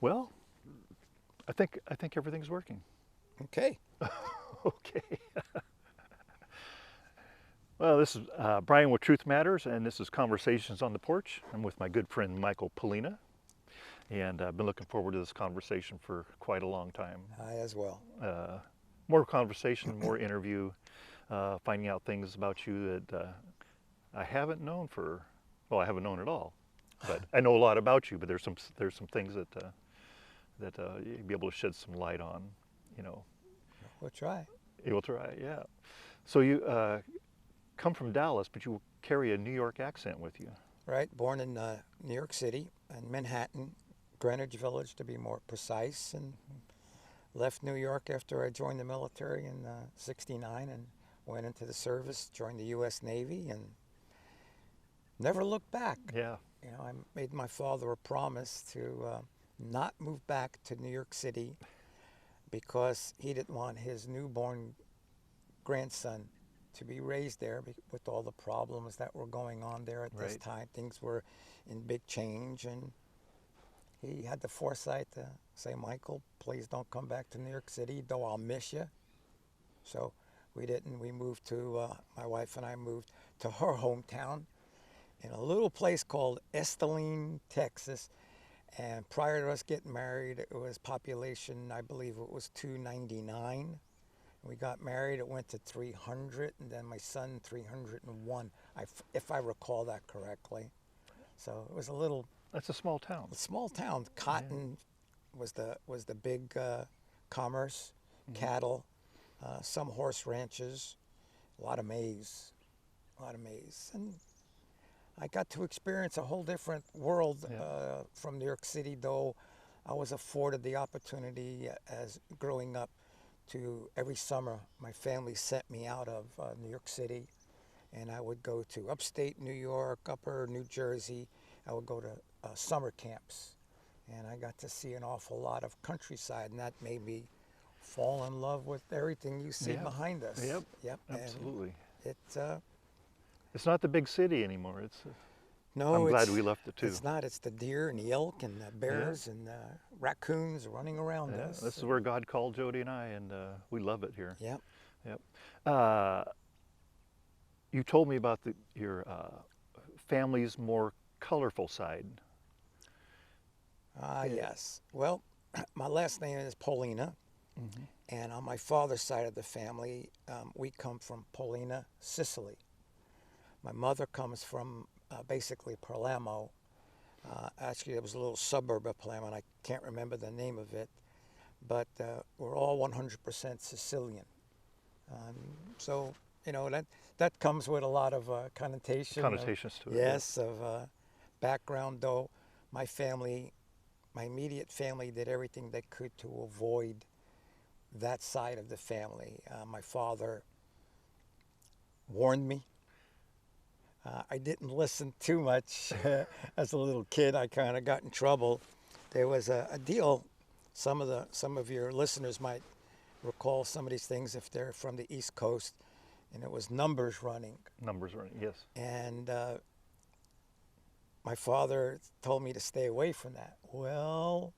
Well, I think everything's working. Okay. Okay. Well, this is Brian with Truth Matters, and this is Conversations on the Porch. I'm with my good friend Michael Pollina, and I've been looking forward to this conversation for quite a long time. I as well. More conversation, more interview, finding out things about you that I haven't known well, I haven't known at all, but I know a lot about you. But there's some things that you'll be able to shed some light on. You know, We'll try. you'll try, yeah. So you come from Dallas, but you carry a New York accent with you. Right. Born in New York City and Manhattan, Greenwich Village to be more precise, and left New York after I joined the military in '69 and went into the service, joined the U.S. Navy, and never looked back. Yeah, You know, I made my father a promise to not move back to New York City because he didn't want his newborn grandson to be raised there with all the problems that were going on there at this Right. time. Things were in big change, and he had the foresight to say, Michael, please don't come back to New York City, though I'll miss you. So we didn't. We moved to, my wife and I moved to her hometown in a little place called Esteline, Texas. And prior to us getting married, it was population, I believe it was 299. We got married, it went to 300, and then my son 301, if I recall that correctly. So it was that's a small town. small town. Cotton was the big commerce, cattle, some horse ranches, a lot of maize. And I got to experience a whole different world Yeah. from New York City, though I was afforded the opportunity as growing up to every summer my family sent me out of New York City, and I would go to upstate New York, upper New Jersey. I would go to summer camps, and I got to see an awful lot of countryside, and that made me fall in love with everything you see Yeah. behind us. Yep. Absolutely. And It's not the big city anymore. no, I'm glad we left it too. it's not. It's the deer and the elk and the bears and raccoons running around Yeah, us. this is where God called Jody and I, and we love it here. Yep. Yep. Uh, you told me about your family's more colorful side. Yes. Well, my last name is Pollina, and on my father's side of the family, we come from Pollina, Sicily. My mother comes from basically Palermo. Actually, it was a little suburb of Palermo, and I can't remember the name of it, but we're all 100% Sicilian. So, you know, that comes with a lot of Connotations to it. yes, of background, though my family, my immediate family did everything they could to avoid that side of the family. My father warned me. I didn't listen too much. As a little kid, I kind of got in trouble. There was a deal. Some of your listeners might recall some of these things if they're from the East Coast, and it was numbers running. Numbers running, yes. And my father told me to stay away from that. Well,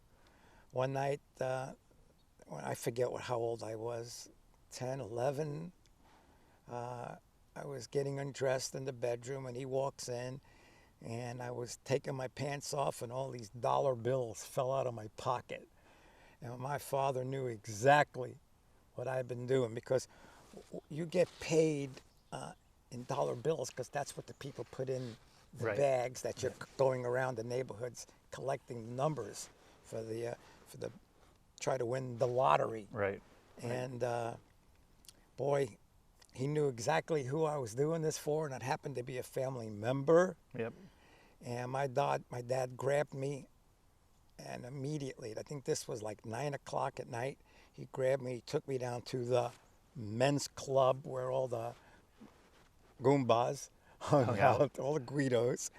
one night, when I forget how old I was, 10, 11, I was getting undressed in the bedroom, and he walks in, and I was taking my pants off, and all these dollar bills fell out of my pocket. And my father knew exactly what I'd been doing, because you get paid in dollar bills because that's what the people put in the Right. bags that you're going around the neighborhoods collecting numbers for the try to win the lottery. Right. And boy, he knew exactly who I was doing this for, and it happened to be a family member. Yep. And my dad grabbed me, and immediately, I think this was like 9 o'clock at night, he grabbed me, took me down to the men's club where all the Goombas hung out, all the Guidos,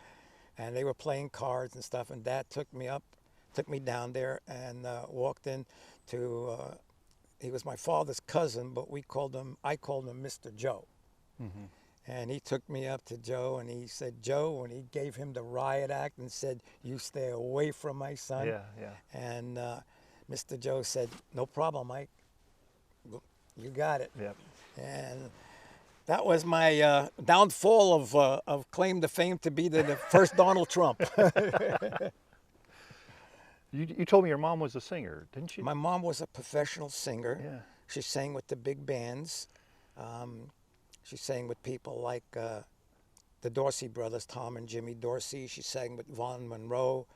and they were playing cards and stuff. And Dad took me down there, and walked in to. He was my father's cousin, but I called him Mr. Joe. And he took me up to Joe and he said, Joe, and he gave him the riot act and said, you stay away from my son. Yeah, yeah. And Mr. Joe said, no problem, Mike. You got it. Yep. And that was my downfall of claim to fame to be the first Donald Trump. You told me your mom was a singer, didn't she? My mom was a professional singer. Yeah. She sang with the big bands. She sang with people like the Dorsey brothers, Tom and Jimmy Dorsey. She sang with Vaughn Monroe,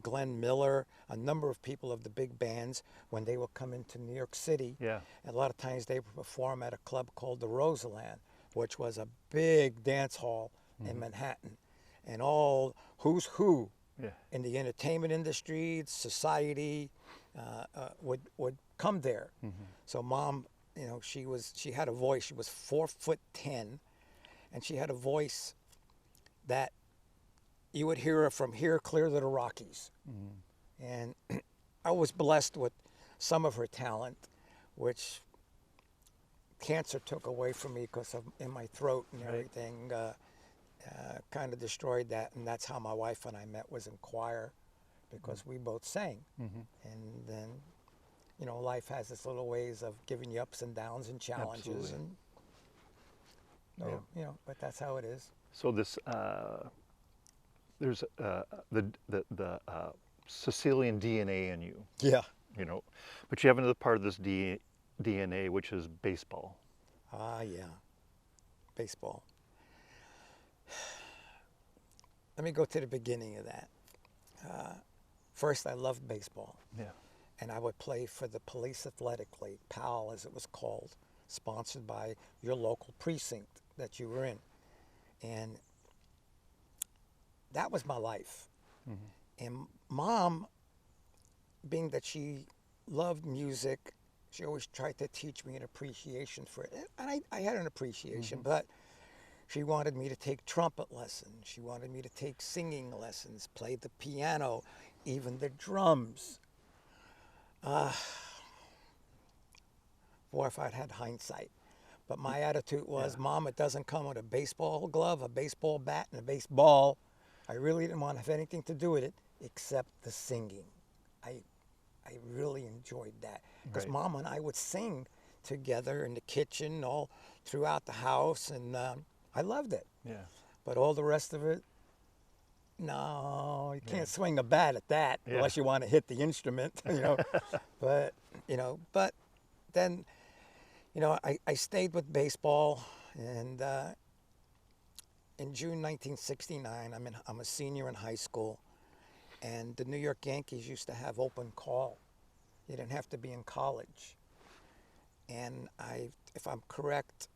Glenn Miller, a number of people of the big bands when they would come into New York City. Yeah. And a lot of times they would perform at a club called the Roseland, which was a big dance hall in Manhattan. And all who's who Yeah. in the entertainment industry, society, would come there. So Mom, you know, she had a voice. She was 4'10", and she had a voice that you would hear her from here clear to the Rockies. And I was blessed with some of her talent, which cancer took away from me because of in my throat and Right. everything. Kind of destroyed that, and that's how my wife and I met, was in choir, because we both sang. And then, you know, life has its little ways of giving you ups and downs and challenges. Absolutely. And Yeah. you know, but that's how it is. So this, there's the Sicilian DNA in you, Yeah. you know, but you have another part of this DNA, which is baseball. Ah, yeah. Baseball. Let me go to the beginning of that. First, I loved baseball, Yeah. and I would play for the Police Athletic League, PAL as it was called, sponsored by your local precinct that you were in. And that was my life. And Mom, being that she loved music, she always tried to teach me an appreciation for it. And I had an appreciation, but she wanted me to take trumpet lessons. She wanted me to take singing lessons, play the piano, even the drums. Boy, if I'd had hindsight. But my attitude was, Mom, it doesn't come with a baseball glove, a baseball bat, and a baseball. I really didn't want to have anything to do with it except the singing. I really enjoyed that, because Right. Mom and I would sing together in the kitchen, all throughout the house, and I loved it. Yeah. But all the rest of it, no, you can't Yeah. swing a bat at that Yeah. unless you want to hit the instrument, you know. But then, you know, I stayed with baseball, and in June 1969, I'm a senior in high school, and the New York Yankees used to have open call. You didn't have to be in college. And if I'm correct,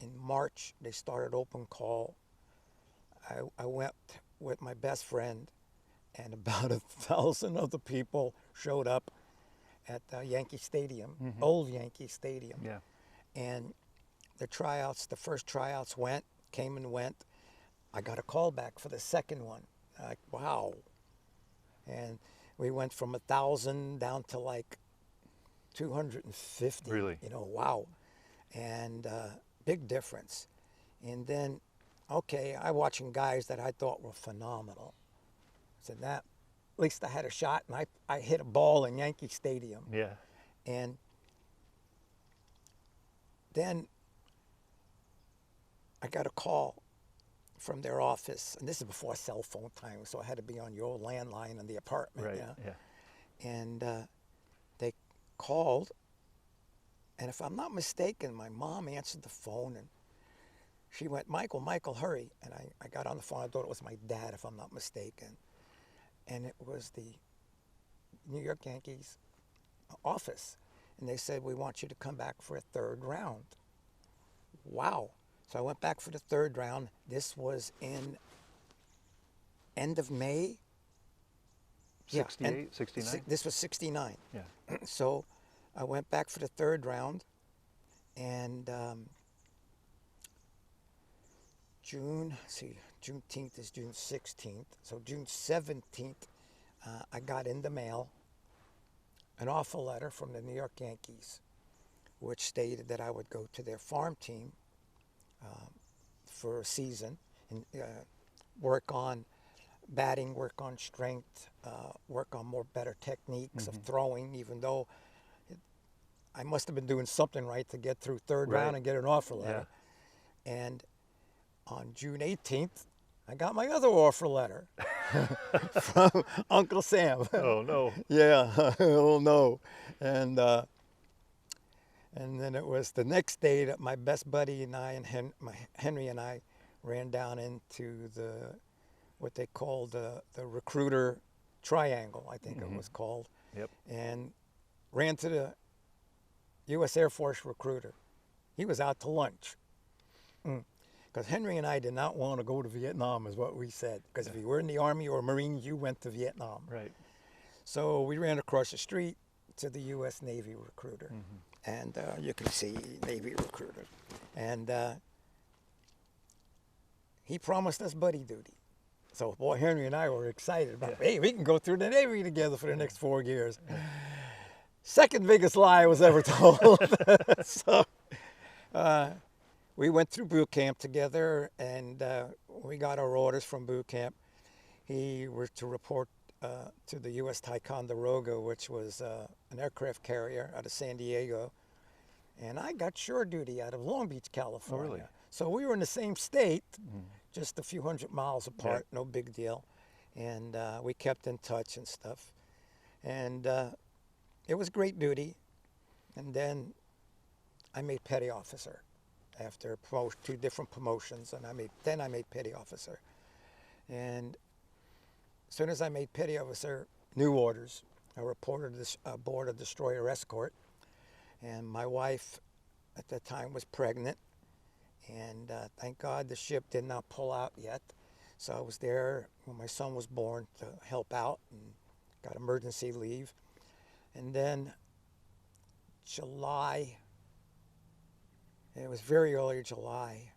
in March they started open call. I went with my best friend, and about 1,000 other people showed up at Yankee Stadium, old Yankee Stadium. Yeah. And the first tryouts came and went. I got a call back for the second one. Like, wow. And we went from 1,000 down to like 250. Really? You know, wow. And big difference. And then, okay, I watching guys that I thought were phenomenal. I said, that, at least I had a shot, and I hit a ball in Yankee Stadium. Yeah. And then I got a call from their office, and this is before cell phone time, so I had to be on your old landline in the apartment. Right. You know? Yeah. And they called, and if I'm not mistaken, my mom answered the phone, and she went, Michael, hurry. And I got on the phone. I thought it was my dad, if I'm not mistaken. And it was the New York Yankees office. And they said, we want you to come back for a third round. Wow. So I went back for the third round. This was in end of May. 68, 69? This was 69. Yeah. So I went back for the third round, and Juneteenth is June 16th. So June 17th, I got in the mail an offer letter from the New York Yankees, which stated that I would go to their farm team for a season and work on batting, work on strength, work on more better techniques of throwing, even though I must have been doing something right to get through third Right. round and get an offer letter. And on June 18th, I got my other offer letter from Uncle Sam. Oh no. Yeah, oh no. And then it was the next day that my best buddy and I and Henry and I ran down into what they called the recruiter triangle, I think it was called, Yep. and ran to the U.S. Air Force recruiter. He was out to lunch. Because Henry and I did not want to go to Vietnam, is what we said. Because if you were in the Army or Marines, you went to Vietnam. Right. So we ran across the street to the U.S. Navy recruiter. And you can see Navy recruiter. And he promised us buddy duty. So boy, Henry and I were excited about, hey, we can go through the Navy together for the next 4 years. Second biggest lie I was ever told. So we went through boot camp together, and we got our orders from boot camp. He was to report to the U.S. Ticonderoga, which was an aircraft carrier out of San Diego. And I got shore duty out of Long Beach, California. Oh, really? So we were in the same state, just a few hundred miles apart, Yeah. no big deal. And we kept in touch and stuff. And it was great duty. And then I made petty officer after 2 different promotions. And then I made petty officer. And as soon as I made petty officer, new orders. I reported aboard a destroyer escort. And my wife at that time was pregnant. And thank God the ship did not pull out yet. So I was there when my son was born to help out and got emergency leave. And then July, it was very early July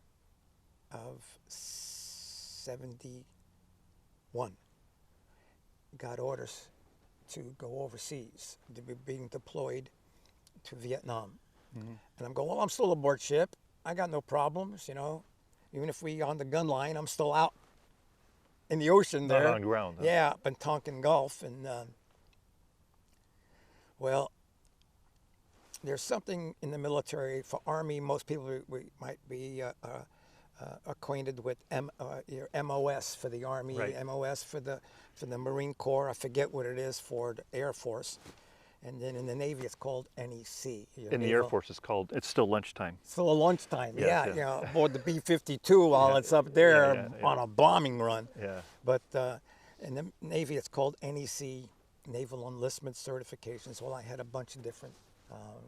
of 71, got orders to go overseas, to be being deployed to Vietnam. And I'm going, well, I'm still aboard ship. I got no problems, you know. Even if we on the gun line, I'm still out in the ocean there. Not on ground. Huh? Yeah, up in Tonkin Gulf. And, well, there's something in the military. For Army, most people we might be acquainted with your MOS for the Army, Right. MOS for the Marine Corps. I forget what it is for the Air Force. And then in the Navy, it's called NEC. In the Air Force, it's still lunchtime. Still a lunchtime, Yes, yeah, yeah. you know, aboard the B-52 while it's up there yeah. on a bombing run. Yeah. But in the Navy, it's called NEC, Naval Enlistment Certifications. Well, I had a bunch of different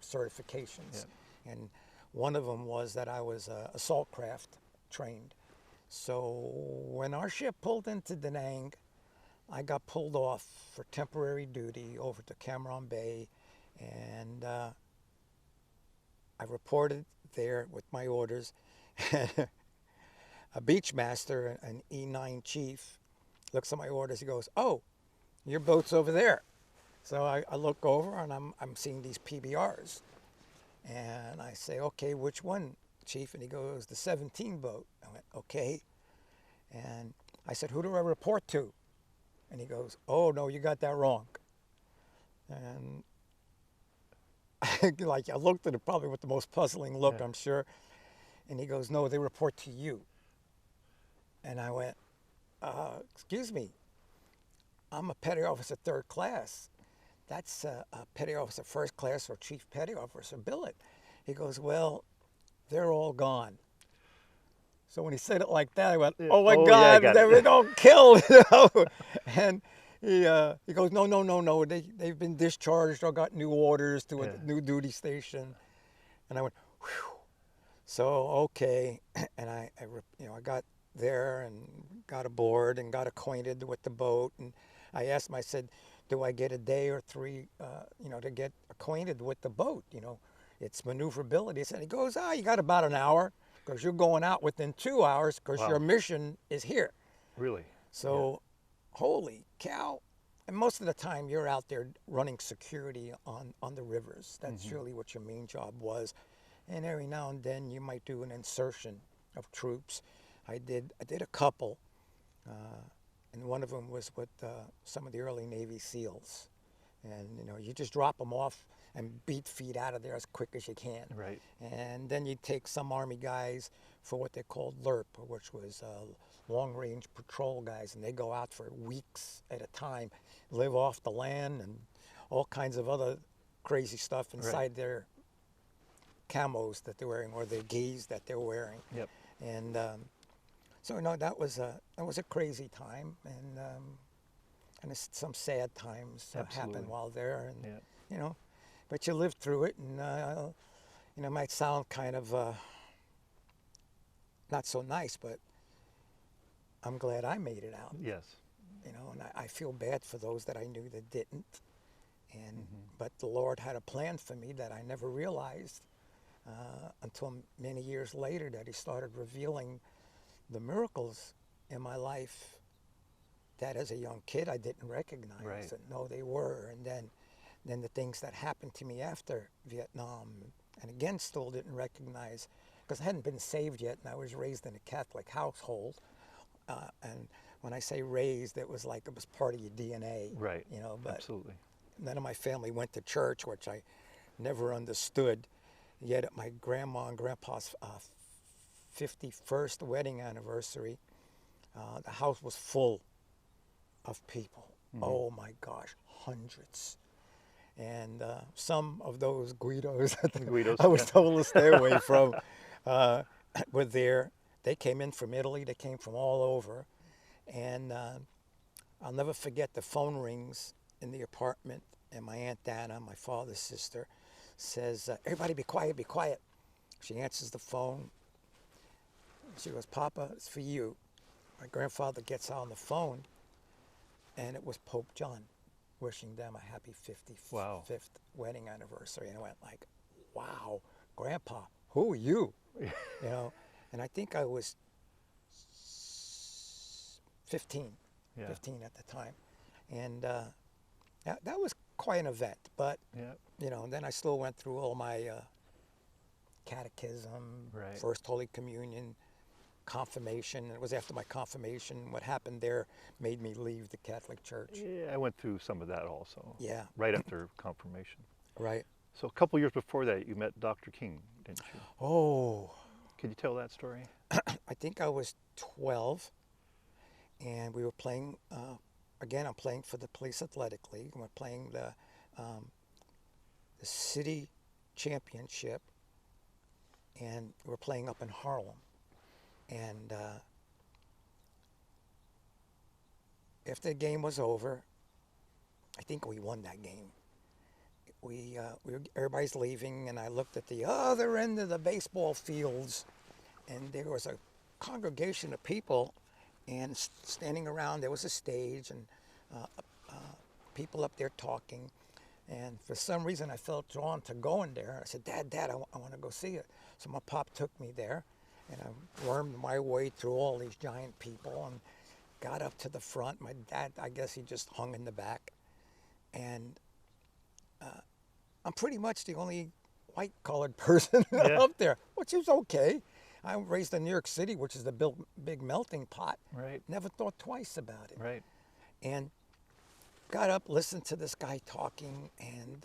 certifications. Yeah. And one of them was that I was assault craft trained. So when our ship pulled into Da Nang, I got pulled off for temporary duty over to Cam Ranh Bay, and I reported there with my orders. A beach master, an E9 chief, looks at my orders. He goes, "Oh, your boat's over there." So I look over and I'm seeing these PBRs, and I say, "Okay, which one, Chief?" And he goes, "The 17 boat." I went, "Okay," and I said, "Who do I report to?" And he goes, "Oh, no, you got that wrong." And like I looked at it probably with the most puzzling look, I'm sure. And he goes, "No, they report to you." And I went, "Excuse me, I'm a petty officer 3rd class. That's a petty officer 1st class or chief petty officer billet." He goes, "Well, they're all gone." So when he said it like that, I went, "Oh my God, yeah, they're all killed," you know. And he goes, "No, they've been discharged or got new orders to a new duty station." And I went, "Whew." So okay, and I got there and got aboard and got acquainted with the boat. And I asked him, I said, "Do I get a day or 3, to get acquainted with the boat? You know, its maneuverability." He goes, "You got about an hour, because you're going out within 2 hours because your mission is here." Really? So, holy cow. And most of the time you're out there running security on the rivers. That's really what your main job was. And every now and then you might do an insertion of troops. I did a couple, and one of them was with some of the early Navy SEALs, and you just drop them off and beat feet out of there as quick as you can. Right. And then you take some Army guys for what they called LRP, which was long-range patrol guys, and they go out for weeks at a time, live off the land and all kinds of other crazy stuff inside their camos that they're wearing or their gis that they're wearing. Yep. And so that was a crazy time, and some sad times happened while there, and but you lived through it, and it might sound kind of not so nice, but I'm glad I made it out. Yes. And I feel bad for those that I knew that didn't, and but the Lord had a plan for me that I never realized until many years later, that He started revealing the miracles in my life that as a young kid I didn't recognize. Right. And no, they were. And then the things that happened to me after Vietnam, and again still didn't recognize, because I hadn't been saved yet, and I was raised in a Catholic household. And when I say raised, it was like it was part of your DNA. Right. But absolutely. none of my family went to church, which I never understood. Yet at my grandma and grandpa's 51st wedding anniversary, the house was full of people. Oh my gosh, hundreds. And some of those Guidos I was told to stay away from were there. They came in from Italy, they came from all over. And I'll never forget the phone rings in the apartment, and my Aunt Dana, my father's sister, says, everybody be quiet, be quiet. She answers the phone. She goes, Papa, it's for you. My grandfather gets on the phone, and it was Pope John wishing them a happy 55th wedding anniversary. And I went like, wow, Grandpa, who are you? And I think I was 15 at the time. And that was quite an event. But, and then I still went through all my catechism, First Holy Communion, confirmation. It was after my confirmation. What happened there made me leave the Catholic Church. Yeah, I went through some of that also. Yeah. Right after confirmation. Right. So a couple years before that, you met Dr. King, didn't you? Oh. Could you tell that story? I think I was 12, and we were playing, again, I'm playing for the Police Athletic League, and we're playing the city championship, and we're playing up in Harlem. And after the game was over, I think we won that game. Everybody's leaving, and I looked at the other end of the baseball fields, and there was a congregation of people, and standing around, there was a stage, and people up there talking. And for some reason, I felt drawn to go in there. I said, Dad, I want to go see it. So my pop took me there, and I wormed my way through all these giant people and got up to the front. My dad, I guess he just hung in the back. And I'm pretty much the only white-colored person up there, which is okay. I was raised in New York City, which is the big melting pot. Right. Never thought twice about it. Right. And got up, listened to this guy talking, and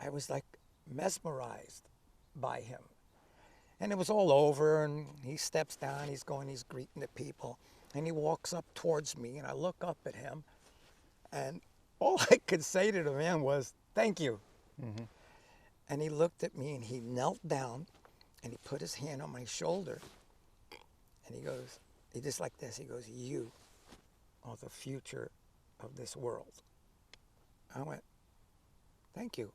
I was like mesmerized by him. And it was all over, and he steps down, he's greeting the people, and he walks up towards me, and I look up at him, and all I could say to the man was, thank you. Mm-hmm. And he looked at me, and he knelt down, and he put his hand on my shoulder, and he just like this, he goes, you are the future of this world. I went, thank you.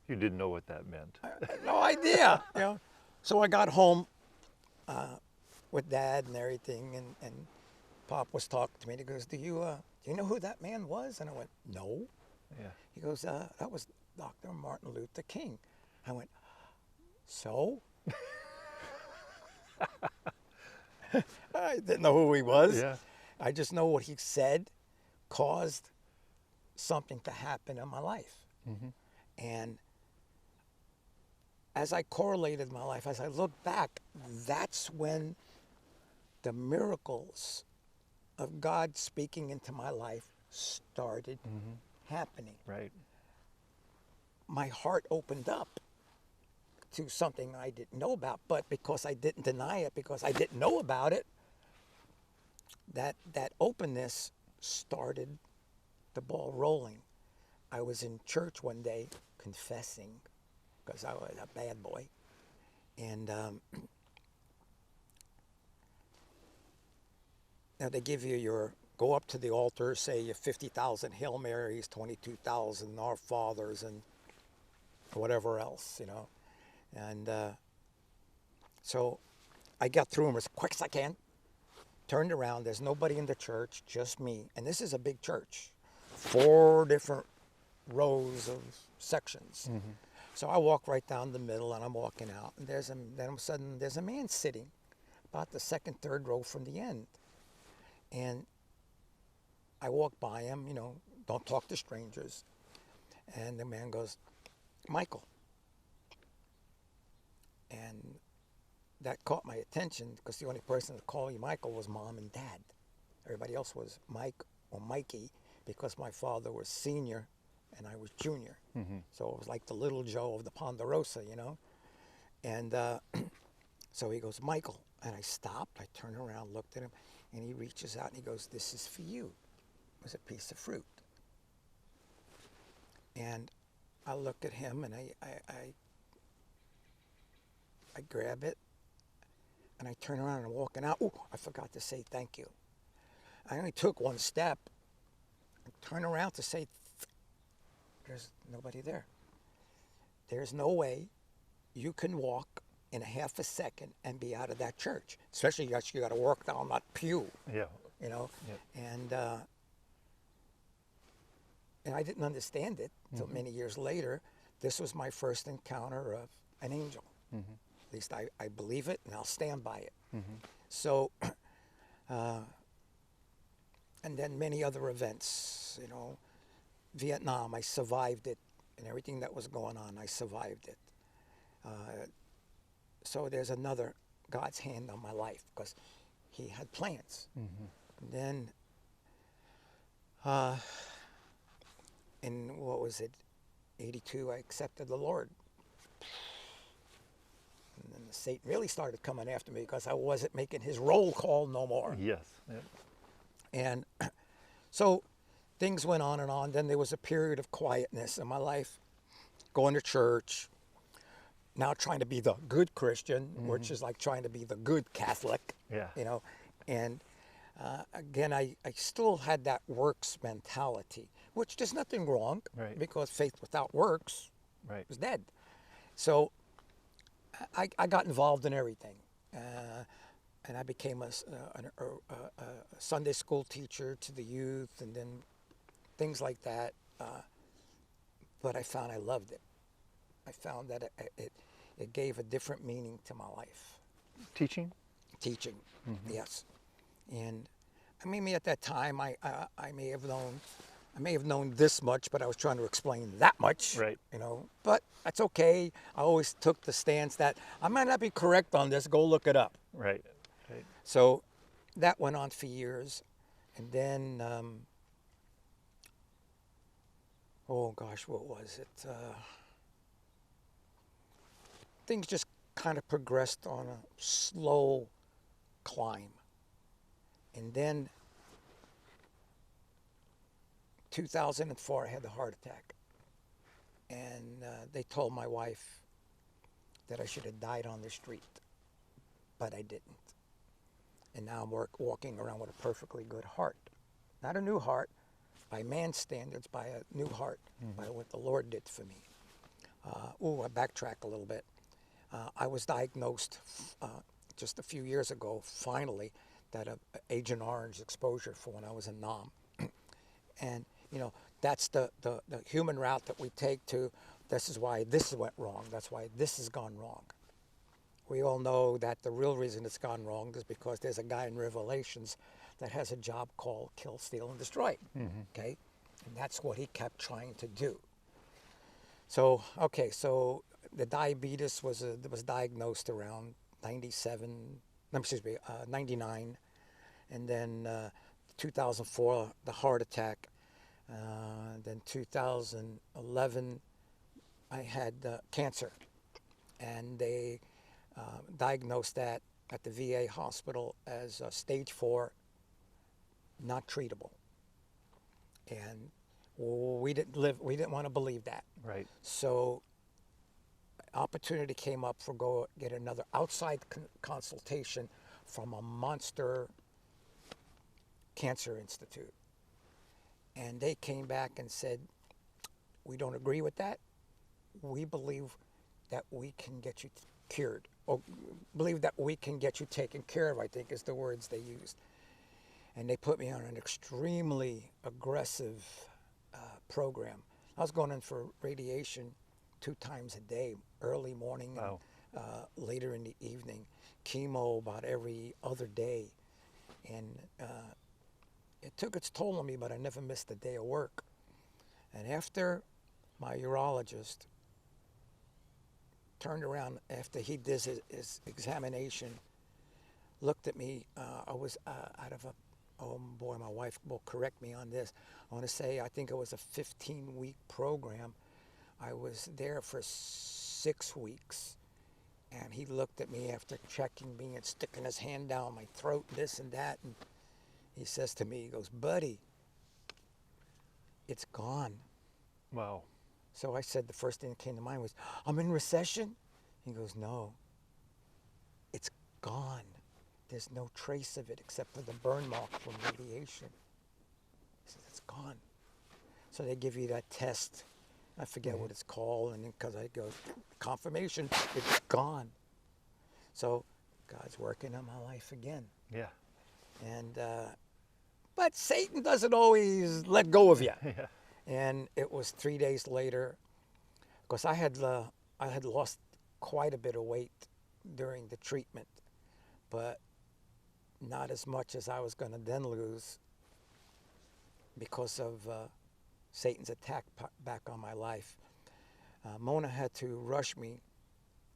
You didn't know what that meant. I had no idea. So I got home with Dad and everything, and Pop was talking to me, and he goes, do you know who that man was? And I went, no. Yeah. He goes, that was Dr. Martin Luther King. I went, so? I didn't know who he was. Yeah. I just know what he said caused something to happen in my life. Mm-hmm. And as I correlated my life, as I look back, that's when the miracles of God speaking into my life started happening. Right. My heart opened up to something I didn't know about, but because I didn't deny it, because I didn't know about it, that openness started the ball rolling. I was in church one day confessing because I was a bad boy, and now they give you your go up to the altar, say your 50,000 Hail Marys, 22,000 Our Fathers, and whatever else, you know. And so I got through them as quick as I can, turned around, there's nobody in the church, just me. And this is a big church, 4 different rows of sections. So I walk right down the middle and I'm walking out, and then all of a sudden there's a man sitting about the second, third row from the end. And I walk by him, you know, don't talk to strangers. And the man goes, Michael. And that caught my attention because the only person that called me Michael was Mom and Dad. Everybody else was Mike or Mikey because my father was senior and I was junior. So it was like the little Joe of the Ponderosa, you know. And so he goes, Michael. And I stopped, I turned around, looked at him, and he reaches out and he goes, this is for you. It was a piece of fruit. And I look at him and I grab it and I turn around and I'm walking out. Oh, I forgot to say thank you. I only took one step. I turn around to say, there's nobody there. There's no way you can walk in a half a second and be out of that church. Especially you got to work down that pew. Yeah. You know, Yeah. And I didn't understand it until many years later. This was my first encounter of an angel. At least I believe it, and I'll stand by it. So, and then many other events, you know, Vietnam, I survived it, and everything that was going on, I survived it. So there's another God's hand on my life because he had plans. And then, in what was it, 82, I accepted the Lord. And then Satan really started coming after me because I wasn't making his roll call no more. Yes. Yeah. And so things went on and on. Then there was a period of quietness in my life, going to church, now trying to be the good Christian, which is like trying to be the good Catholic, Yeah. you know. And again, I still had that works mentality, which there's nothing wrong, Right. because faith without works Right. is dead. So I got involved in everything. And I became a Sunday school teacher to the youth and then things like that. But I found I loved it. I found that it gave a different meaning to my life. Teaching? Teaching, yes. And I mean, at that time, I may have known this much, but I was trying to explain that much. Right. You know, but that's okay. I always took the stance that I might not be correct on this. Go look it up. Right. Right. So that went on for years, and then oh gosh, what was it? Things just kind of progressed on a slow climb. And then 2004, I had the heart attack. And they told my wife that I should have died on the street, but I didn't. And now I'm walking around with a perfectly good heart. Not a new heart, by man's standards, by a new heart, by what the Lord did for me. I backtrack a little bit. I was diagnosed just a few years ago, finally, that Agent Orange exposure for when I was in Nam. And, you know, that's the human route that we take to, this is why this went wrong, that's why this has gone wrong. We all know that the real reason it's gone wrong is because there's a guy in Revelations that has a job called kill, steal, and destroy, okay? And that's what he kept trying to do. So, okay, so the diabetes was diagnosed around 97, no, excuse me, 99, and then 2004 the heart attack, then 2011 I had cancer, and they diagnosed that at the VA hospital as stage 4, not treatable, and we didn't want to believe that. Right. So opportunity came up for go get another outside consultation from a monster cancer institute, and they came back and said, we don't agree with that. We believe that we can get you cured, or believe that we can get you taken care of, I think is the words they used. And they put me on an extremely aggressive program. I was going in for radiation 2 times a day, early morning Wow. and later in the evening, chemo about every other day. And it took its toll on me, but I never missed a day of work. And after my urologist turned around after he did his examination, looked at me, I was out of a, oh boy, my wife will correct me on this. I want to say I think it was a 15-week program. I was there for 6 weeks, and he looked at me after checking me and sticking his hand down my throat, this and that, and he says to me, he goes, buddy, it's gone. Wow. So I said, the first thing that came to mind was, I'm in recession? He goes, no, it's gone. There's no trace of it except for the burn mark from radiation. He says, it's gone. So they give you that test. I forget what it's called, and because I go, confirmation, it's gone. So God's working on my life again. Yeah. And but Satan doesn't always let go of you. Yeah. And it was 3 days later, because I had lost quite a bit of weight during the treatment, but not as much as I was going to then lose because of Satan's attack back on my life. Mona had to rush me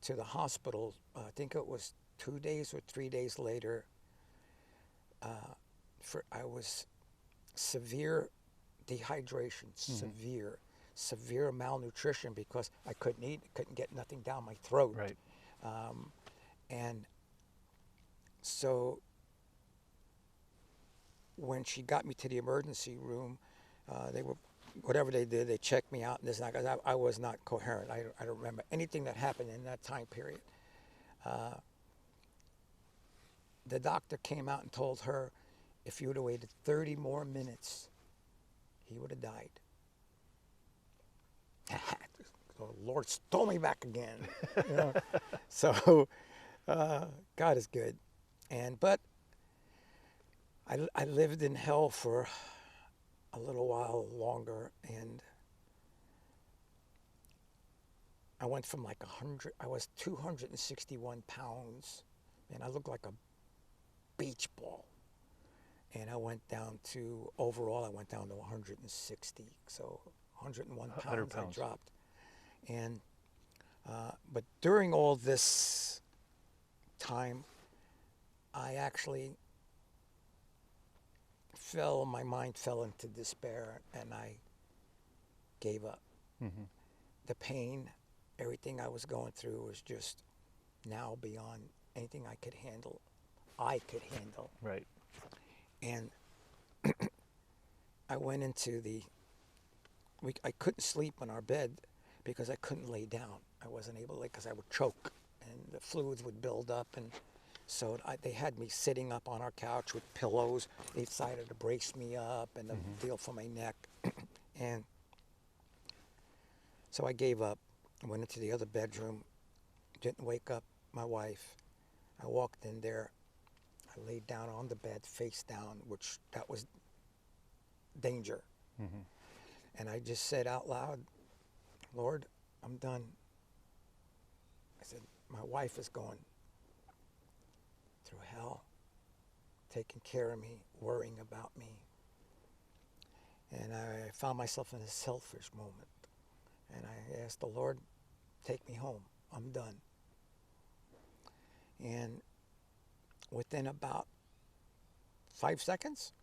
to the hospital. I think it was 2 days or 3 days later. I was severe dehydration, severe malnutrition because I couldn't eat, couldn't get nothing down my throat. Right. And so when she got me to the emergency room, they were, whatever they did, they checked me out and this and that. I was not coherent. I don't remember anything that happened in that time period. The doctor came out and told her, if you would have waited 30 more minutes, he would have died. The Lord stole me back again. You know? So God is good. But I lived in hell for a little while longer, and I went from like 100, I was 261 pounds, and I looked like a beach ball. And I went down to, overall, I went down to 160, so 101 pounds I dropped. And, but during all this time, I actually my mind fell into despair, and I gave up. Mm-hmm. The pain, everything I was going through was just now beyond anything I could handle. Right. And I went into I couldn't sleep on our bed because I couldn't lay down. I wasn't able to, because I would choke and the fluids would build up. And so they had me sitting up on our couch with pillows. They decided to brace me up and a deal for my neck. And so I gave up. I went into the other bedroom, didn't wake up my wife. I walked in there. I laid down on the bed, face down, which that was danger. Mm-hmm. And I just said out loud, Lord, I'm done. I said, my wife is going through hell, taking care of me, worrying about me. And I found myself in a selfish moment. And I asked the Lord, take me home. I'm done. And within about 5 seconds,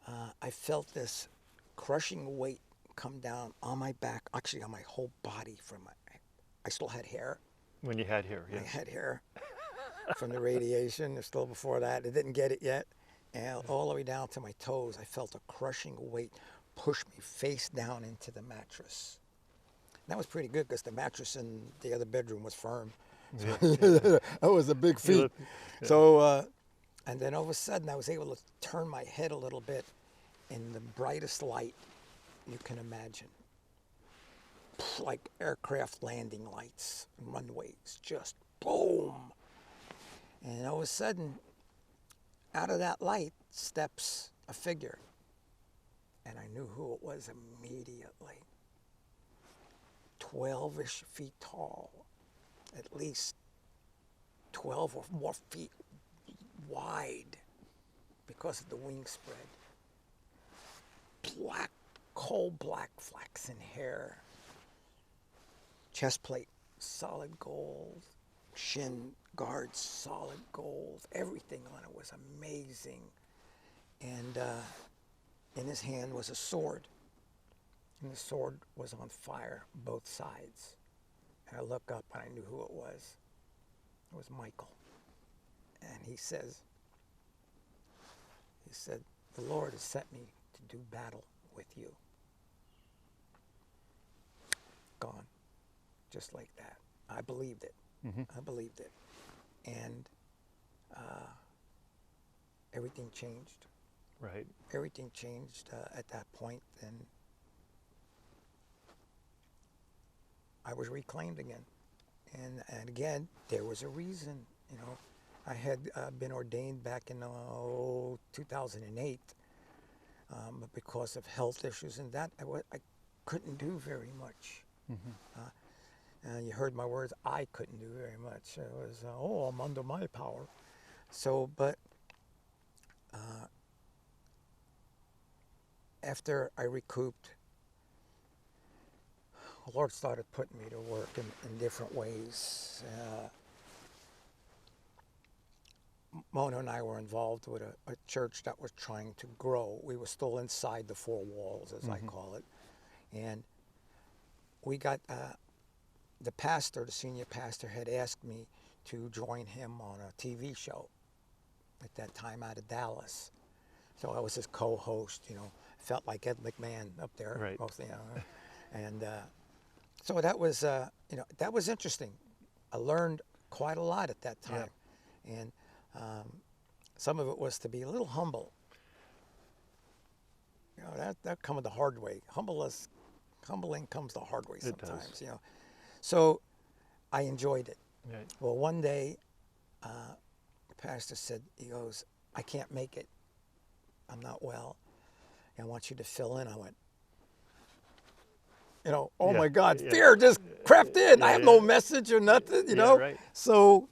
I felt this crushing weight come down on my back, actually on my whole body. I still had hair. When you had hair, I yes. had hair from the radiation. Or still before that, I didn't get it yet. And all the way down to my toes, I felt a crushing weight push me face down into the mattress. That was pretty good because the mattress in the other bedroom was firm. Yeah, That was a big You feat. look- yeah. So, and then all of a sudden, I was able to turn my head a little bit in the brightest light you can imagine. Like aircraft landing lights, runways, just boom. And all of a sudden, out of that light steps a figure. And I knew who it was immediately. 12-ish feet tall, at least 12 or more feet wide because of the wingspread. Black, coal black flaxen hair. Chest plate, solid gold. Shin guards, solid gold. Everything on it was amazing. And in his hand was a sword. And the sword was on fire, both sides. And I look up and I knew who it was. It was Michael. And he said, the Lord has sent me to do battle with you. Gone. Just like that. I believed it. Mm-hmm. I believed it. And everything changed. Right. Everything changed at that point. And I was reclaimed again. And again, there was a reason. You know, I had been ordained back in 2008, but because of health issues and that, I couldn't do very much. Mm-hmm. You heard my words, I couldn't do very much. It was, I'm under my power. So, but after I recouped, the Lord started putting me to work in different ways. Mona and I were involved with a church that was trying to grow. We were still inside the four walls, as I call it. And we got, the pastor, the senior pastor, had asked me to join him on a TV show at that time out of Dallas. So I was his co-host, you know, felt like Ed McMahon up there. Right. Mostly, you know. And so that was, you know, that was interesting. I learned quite a lot at that time. Yeah. And some of it was to be a little humble. You know, that comes the hard way. Humbling comes the hard way sometimes, does. you know. So I enjoyed it. Right. Well, one day, the pastor said, he goes, I can't make it. I'm not well. I want you to fill in. I went, you know, oh Yeah, my God, yeah. fear just crept in. Yeah, I have yeah. no message or nothing, you Yeah, know. right. So,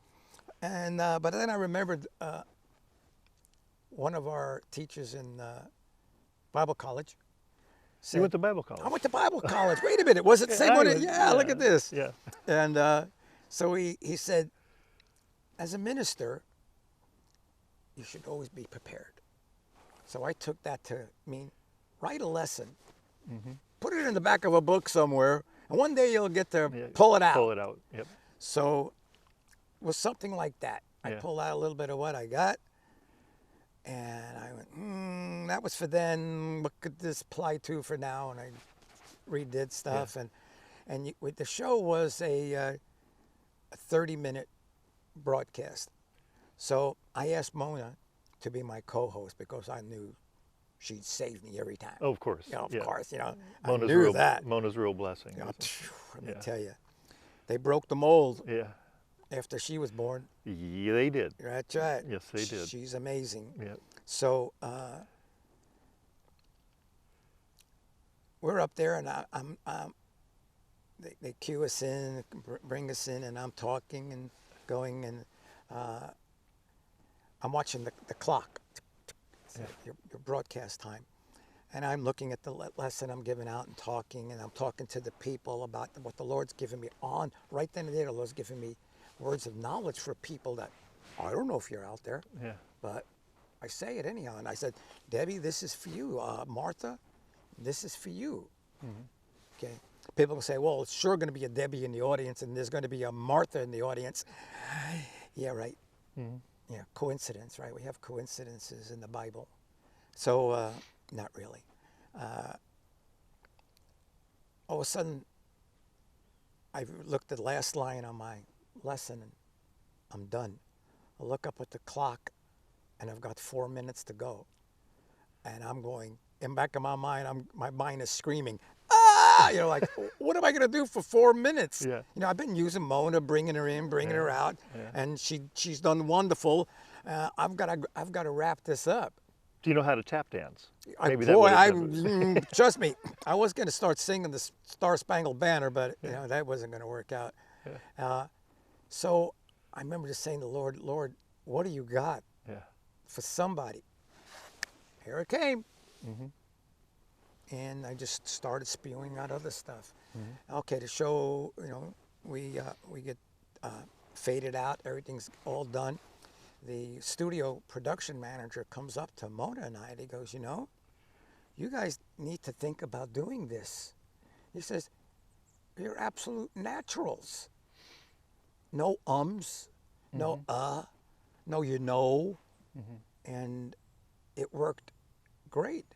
and but then I remembered one of our teachers in Bible college said, You went to Bible college. I went to Bible college. Wait a minute, was it same one? Yeah, look at this. Yeah. And so he said, as a minister, you should always be prepared. So I took that to mean write a lesson, put it in the back of a book somewhere, and one day you'll get to pull it out. Pull it out. Yep. So it was something like that. I Yeah. pulled out a little bit of what I got, and I went, that was for then. What could this apply to for now? And I redid stuff, and the show was a 30-minute broadcast. So I asked Mona to be my co-host because I knew she'd save me every time. Oh, of course. You know, of yeah. course, you know, Mona's I knew real, that. Mona's real blessing. You know, let me Yeah. tell you, they broke the mold Yeah. after she was born. Yeah, they did. That's right. Yes, they did. She's amazing. Yeah. So we're up there, and they cue us in, bring us in, and I'm talking and going, and I'm watching the clock, your broadcast time, And I'm looking at the lesson I'm giving out and talking, and I'm talking to the people about what the Lord's given me on. Right then and there, the Lord's giving me words of knowledge for people that I don't know if you're out there, Yeah. but I say it anyhow. And I said, Debbie, this is for you. Martha, this is for you. Okay. People will say, well, it's sure going to be a Debbie in the audience, and there's going to be a Martha in the audience. Yeah, right. Yeah, coincidence, right? We have coincidences in the Bible. So, not really. All of a sudden, I looked at the last line on my lesson, and I'm done. I look up at the clock, and I've got 4 minutes to go. And I'm going, in the back of my mind, my mind is screaming, ah! You know, like, what am I going to do for 4 minutes? Yeah. You know, I've been using Mona, bringing her in, bringing her out, and she's done wonderful. I've got to wrap this up. Do you know how to tap dance? Trust me, I was going to start singing the Star Spangled Banner, but you know that wasn't going to work out. So I remember just saying to the Lord, Lord, what do you got for somebody? Here it came. And I just started spewing out other stuff. Okay, the show, you know, we get faded out. Everything's all done. The studio production manager comes up to Mona and I, and he goes, you know, you guys need to think about doing this. He says, you're absolute naturals. No ums, no no you know. And it worked great.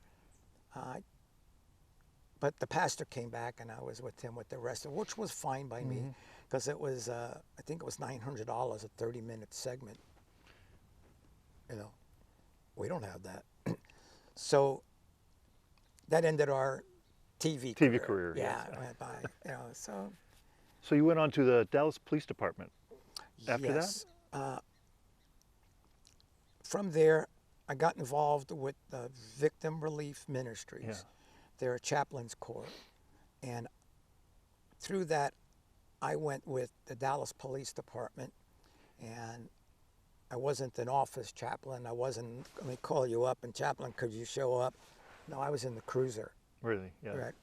But the pastor came back, and I was with him with the rest of it, which was fine by me, because it was, I think it was $900, a 30-minute segment. You know, we don't have that. So that ended our TV career. Yeah, went by. You know, so. So you went on to the Dallas Police Department after Yes. From there, I got involved with the Victim Relief Ministries. Yeah. They're a chaplain's corps. And through that, I went with the Dallas Police Department, and I wasn't an office chaplain. I wasn't, let me call you up, and chaplain, could you show up? No, I was in the cruiser. Really? Yeah. Right.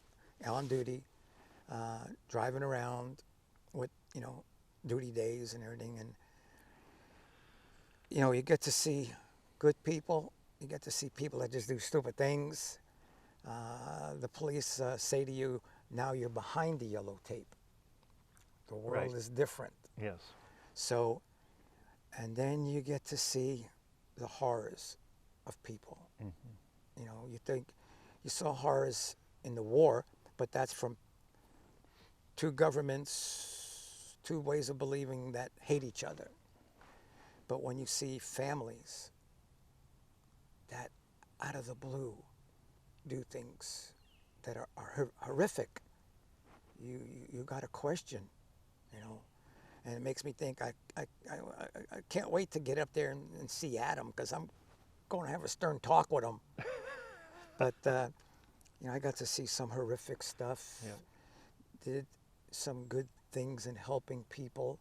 On duty, driving around with, you know, duty days and everything. And, you know, you get to see good people. You get to see people that just do stupid things. The police say to you, now you're behind the yellow tape. The world is different. Yes. So, and then you get to see the horrors of people. You know, you think you saw horrors in the war, but that's from two governments, two ways of believing that hate each other. But when you see families that out of the blue do things that are horrific, you got to question, you know. And it makes me think I can't wait to get up there and see Adam, because I'm going to have a stern talk with him. But you know, I got to see some horrific stuff. Yeah. Did some good things in helping people,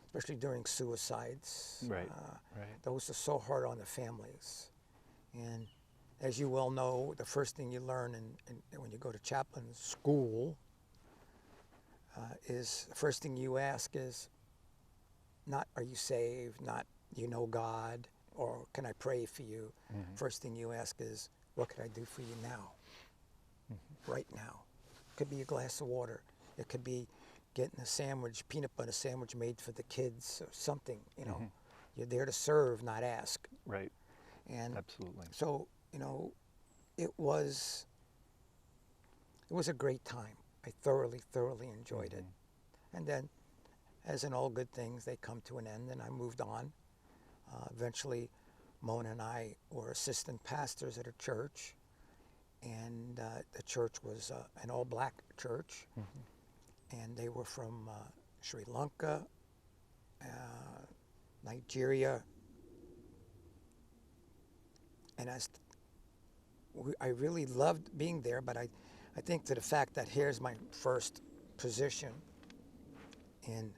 especially during suicides. Right. Those are so hard on the families. And as you well know, the first thing you learn when you go to chaplain school is the first thing you ask is not, are you saved? Not, you know God? Or can I pray for you? First thing you ask is, what can I do for you now? Right now. It could be a glass of water. It could be getting a sandwich, peanut butter sandwich made for the kids or something, you know. You're there to serve, not ask. Right. And absolutely. So, you know, it was a great time. I thoroughly enjoyed it. And then, as in all good things, they come to an end, and I moved on. Eventually, Mona and I were assistant pastors at a church, and the church was an all-black church, and they were from Sri Lanka, Nigeria, and I really loved being there, but I think to the fact that here's my first position, and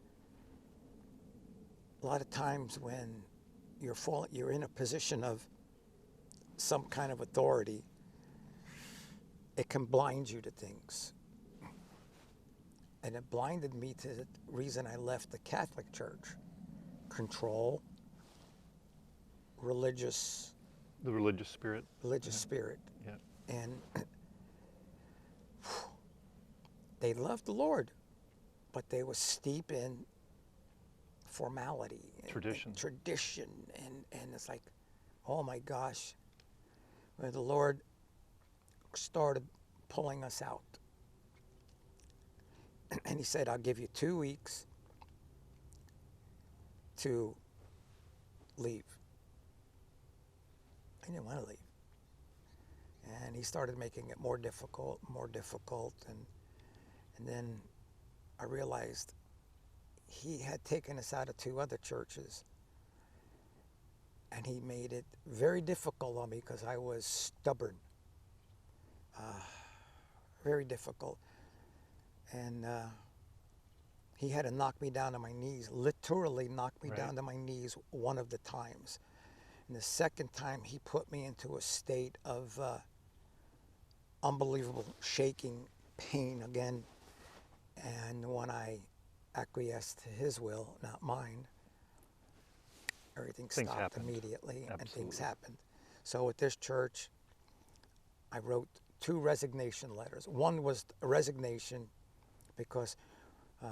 a lot of times when you're in a position of some kind of authority, it can blind you to things. And it blinded me to the reason I left the Catholic Church. Control, religious The religious spirit. spirit. Yeah. And they loved the Lord, but they were steep in formality. Tradition. And tradition. And it's like, oh my gosh, when the Lord started pulling us out. And he said, I'll give you 2 weeks to leave. I didn't want to leave. And he started making it more difficult, and then I realized he had taken us out of 2 other churches, and he made it very difficult on me because I was stubborn. Very difficult. And he had to knock me down to my knees, literally knock me down to my knees one of the times. And the second time, he put me into a state of unbelievable shaking, pain again. And when I acquiesced to his will, not mine, everything Things stopped happened. immediately. Absolutely. And things happened. So at this church, I wrote 2 resignation letters. One was a resignation because it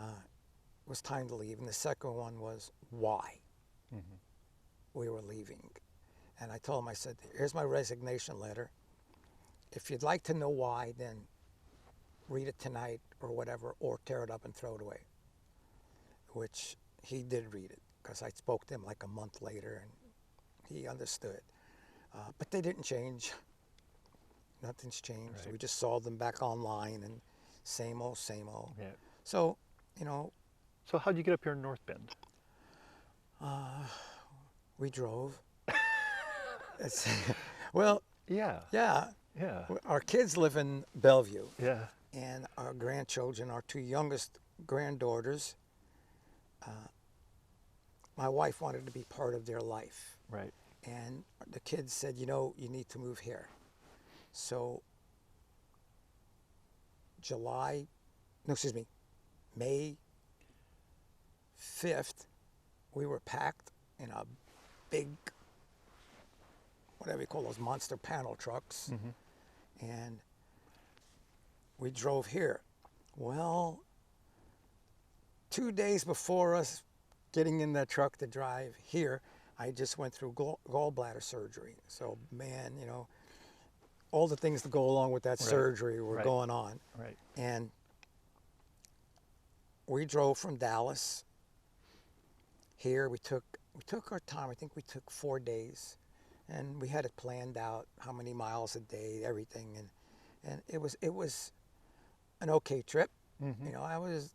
was time to leave. And the second one was why we were leaving. And I told him, I said, here's my resignation letter. If you'd like to know why, then read it tonight or whatever, or tear it up and throw it away. Which he did read it, because I spoke to him like a month later, and he understood. But they didn't change. Nothing's changed. Right. We just saw them back online, and same old, same old. Yeah. So, you know, So how'd you get up here in North Bend? we drove. It's, well, Yeah. yeah. Yeah. Our kids live in Bellevue, Yeah. and our grandchildren, our 2 youngest granddaughters, my wife wanted to be part of their life. Right. And the kids said, you need to move here. So May 5th, we were packed in a big, whatever you call those monster panel trucks, and we drove here. Well, 2 days before us getting in that truck to drive here, I just went through gallbladder surgery. So, man, all the things that go along with that surgery were going on. Right. And we drove from Dallas here. We took our time. I think we took 4 days, and we had it planned out, how many miles a day, everything, and it was an okay trip. I was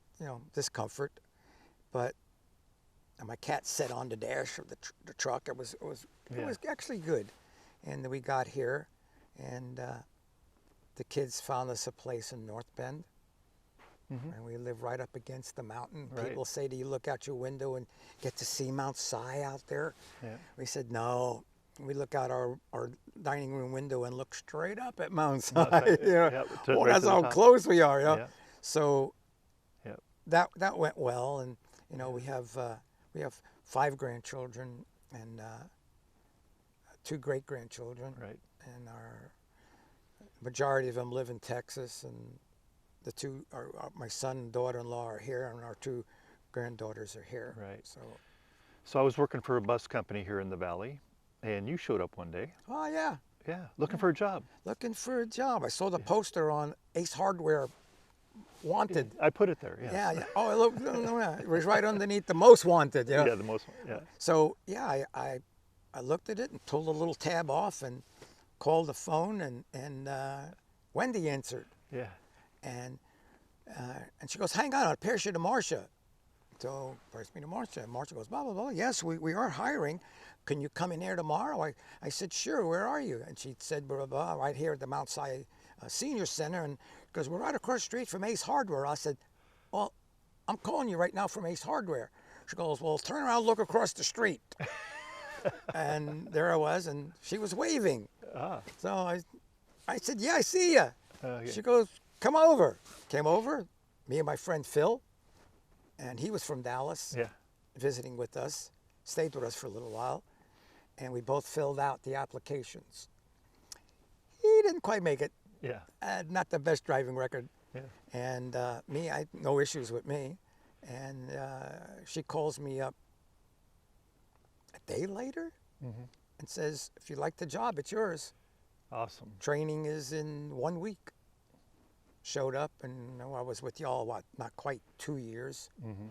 discomfort, but my cat sat on the dash of the truck. It was actually good. And then we got here, and the kids found us a place in North Bend. And we live right up against the mountain. Right. People say, do you look out your window and get to see Mount Si out there? Yeah. We said, no. We look out our dining room window and look straight up at Mount Si. Yeah, Well, right that's to the how top. close we are. Yeah. So Yeah. that went well. And we have 5 grandchildren and 2 great grandchildren. Right. And our majority of them live in Texas, and the 2 my son and daughter-in-law are here, and our 2 granddaughters are here. Right. So I was working for a bus company here in the valley, and you showed up one day. oh yeah, Yeah. Looking for a job. looking for a job. I saw the poster on Ace Hardware, wanted. I put it there. Yes. Yeah. Oh, look, no, it was right underneath the most wanted. Yeah. The most. Yeah. So yeah, I looked at it and pulled a little tab off and called the phone, and Wendy answered. Yeah. And she goes, hang on, I'll pass you to Marcia. So pass me to Marcia. And Marcia goes, blah, blah, blah. Yes, we are hiring. Can you come in here tomorrow? I said, sure, where are you? And she said, blah, blah, blah, right here at the Mount Si Senior Center. And because we're right across the street from Ace Hardware. I said, well, I'm calling you right now from Ace Hardware. She goes, well, turn around, look across the street. And there I was, and she was waving. Ah, So I said, yeah, I see ya. okay. She goes, come over. Came over, me and my friend Phil, and he was from Dallas, Yeah, visiting with us, stayed with us for a little while, and we both filled out the applications. He didn't quite make it, yeah, not the best driving record, yeah. and no issues with me. And she calls me up a day later Hmm. and says, if you like the job, it's yours. Awesome. Training is in 1 week. Showed up, and I was with y'all, not quite 2 years, Hmm.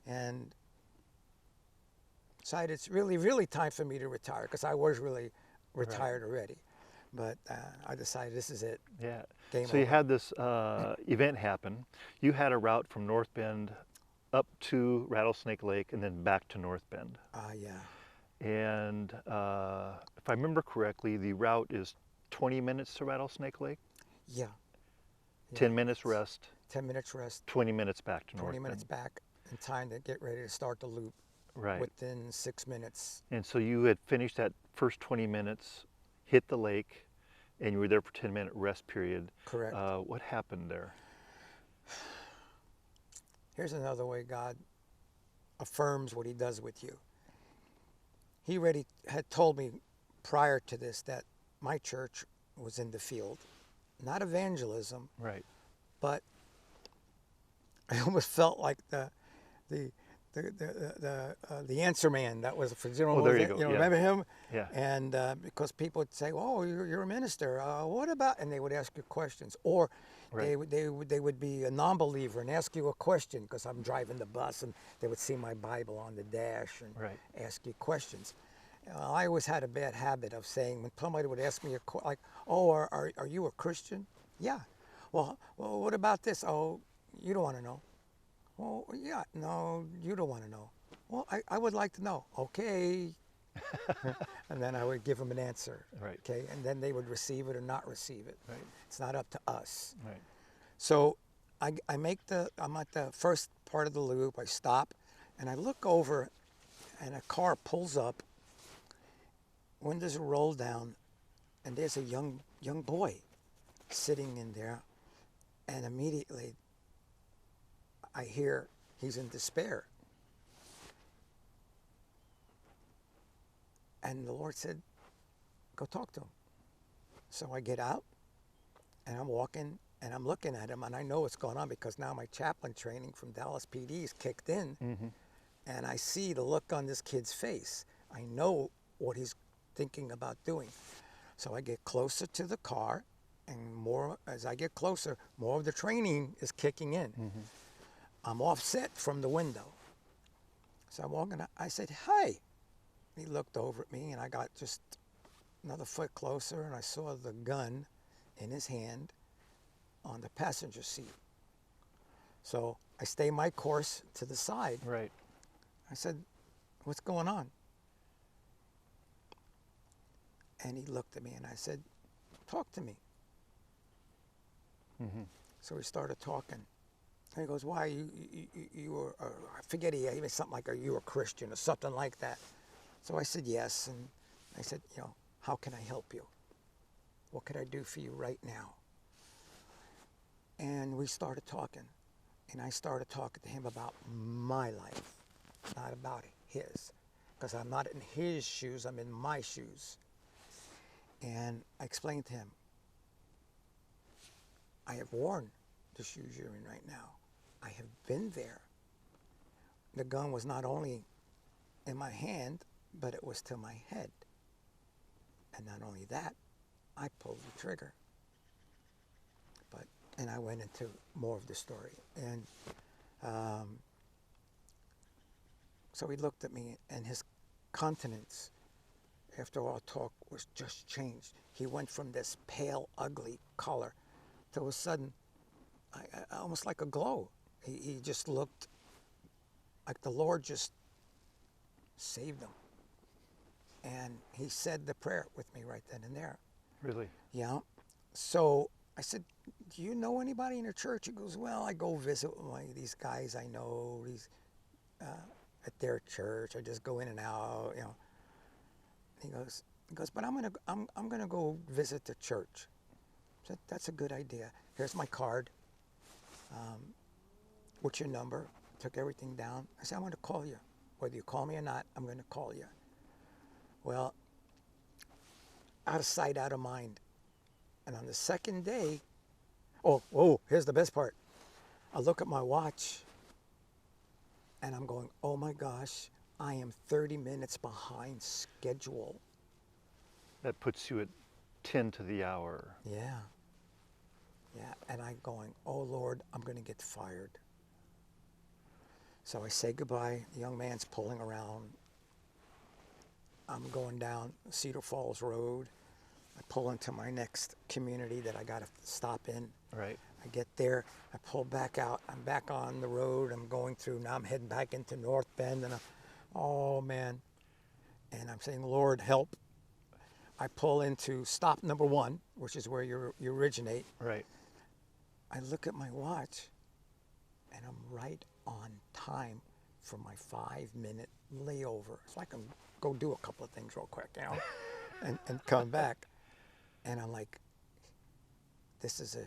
and decided it's really, really time for me to retire, because I was really Right. retired already. But I decided this is it, Yeah. game So you over. had this event happen. You had a route from North Bend up to Rattlesnake Lake and then back to North Bend. Yeah, And if I remember correctly, the route is 20 minutes to Rattlesnake Lake, yeah, yeah. 10 minutes It's rest, 10 minutes rest, 20 minutes back to 20 North minutes Bend. back, in time to get ready to start the loop Right. within 6 minutes. And so you had finished that first 20 minutes, hit the lake, and you were there for 10-minute rest period. Correct. What happened there? Here's another way God affirms what he does with you. He already had told me prior to this that my church was in the field. Not evangelism, Right. but I almost felt like the the answer man that was for Oh, there you go. Yeah. remember him? Yeah. And because people would say, "Oh, you're a minister. What about?" And they would ask you questions, or Right. they would be a non-believer and ask you a question because I'm driving the bus, and they would see my Bible on the dash and Right. ask you questions. I always had a bad habit of saying, when somebody would ask me like, "Oh, are you a Christian?" Yeah. Well, what about this? Oh, you don't want to know. Well, yeah, no, you don't want to know. Well, I would like to know. Okay. And then I would give them an answer. Right. Okay. And then they would receive it or not receive it. Right. It's not up to us. Right. So I'm at the first part of the loop. I stop and I look over, and a car pulls up, windows roll down, and there's a young boy sitting in there. And immediately I hear he's in despair. And the Lord said, go talk to him. So I get out and I'm walking and I'm looking at him, and I know what's going on because now my chaplain training from Dallas PD is kicked in, Hmm. and I see the look on this kid's face. I know what he's thinking about doing. So I get closer to the car, and more as I get closer, more of the training is kicking in. Hmm. I'm offset from the window. So I'm walking, I said, "Hi." He looked over at me, and I got just another foot closer, and I saw the gun in his hand on the passenger seat. So I stay my course to the side. Right. I said, "What's going on?" And he looked at me, and I said, "Talk to me." Hmm. So we started talking. And he goes, "Why, you were, I forget, he even something like, are you a Christian?" or something like that. So I said, "Yes." And I said, "How can I help you? What can I do for you right now?" And we started talking. And I started talking to him about my life, not about his. Because I'm not in his shoes, I'm in my shoes. And I explained to him, I have worn the shoes you're in right now. I have been there. The gun was not only in my hand, but it was to my head. And not only that, I pulled the trigger. And I went into more of the story. And so he looked at me, and his countenance, after our talk, was just changed. He went from this pale, ugly color to a sudden, almost like a glow. He just looked like the Lord just saved him. And he said the prayer with me right then and there. Really. Yeah. So I said, "Do you know anybody in the church?" He goes, "Well, I go visit these guys I know, at their church. I just go in and out, He goes, He goes, but I'm gonna go visit the church. I said, that's a good idea. Here's my card. What's your number? Took everything down. I said, I'm gonna call you. Whether you call me or not, I'm gonna call you. Well, out of sight, out of mind. And on the second day, oh, here's the best part. I look at my watch and I'm going, oh my gosh, I am 30 minutes behind schedule. That puts you at 10 to the hour. Yeah. Yeah. And I'm going, oh Lord, I'm going to get fired. So I say goodbye. The young man's pulling around. I'm going down Cedar Falls Road. I pull into my next community that I got to stop in. Right. I get there, I pull back out, I'm back on the road, I'm going through, now I'm heading back into North Bend, and oh man, and I'm saying, Lord, help. I pull into stop number 1, which is where you originate. Right. I look at my watch, and I'm right on time for my 5-minute layover. So I can go do a couple of things real quick, you know, and come back. And I'm like, this is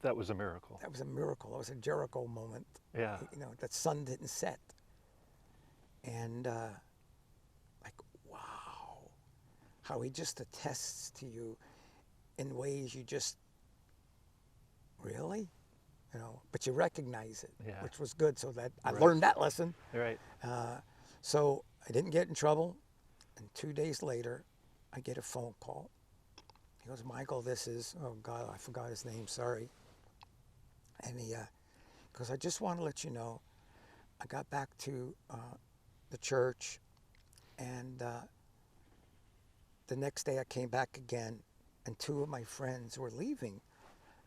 That was a miracle. that was a miracle. It was a Jericho moment. Yeah. You know, that sun didn't set. And like, wow, how he just attests to you in ways you just, really? You know, but you recognize it, Yeah. which was good. So that I Right. learned that lesson. Right. So I didn't get in trouble. And 2 days later, I get a phone call. He goes, Michael, this is, oh God, I forgot his name, sorry. And he goes, I just want to let you know, I got back to the church, and the next day I came back again, and 2 of my friends were leaving.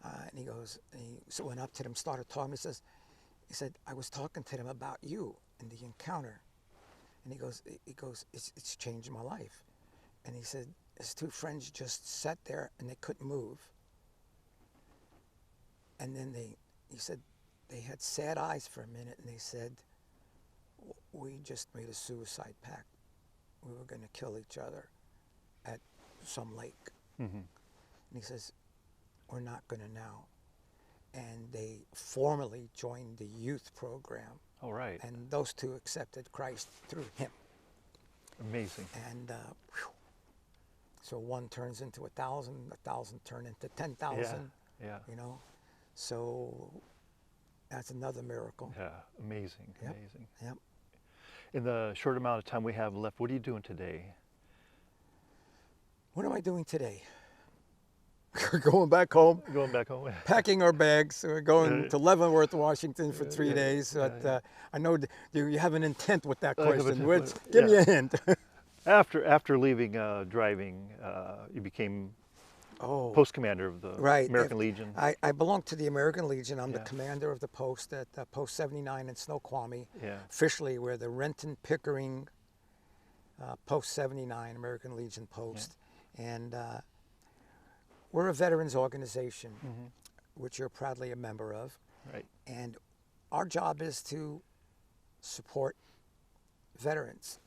And he goes, and he went up to them, started talking. He said, I was talking to them about you and the encounter. And he goes, it's changed my life. And he said, his 2 friends just sat there and they couldn't move. And then he said, they had sad eyes for a minute, and they said, we just made a suicide pact. We were going to kill each other at some lake. Mm-hmm. And he says, we're not going to now. And they formally joined the youth program. All right. And those 2 accepted Christ through him. Amazing. And so 1 turns into 1,000, 1,000 turn into 10,000. Yeah. You know, so that's another miracle. Yeah. Amazing. Yep. Amazing. Yep. In the short amount of time we have left, what are you doing today? What am I doing today? We're going back home, Going back home. packing our bags. We're going to Leavenworth, Washington for 3 days. But I know you have an intent with that I have a question. intent, Give me yeah. a hint. After leaving driving, you became post commander of the Right. American Legion. I belong to the American Legion. I'm the Yeah. commander of the post at Post 79 in Snoqualmie. Yeah. Officially, we're the Renton Pickering Post 79 American Legion post. And we're a veterans organization, which you're proudly a member of. Right. And our job is to support veterans,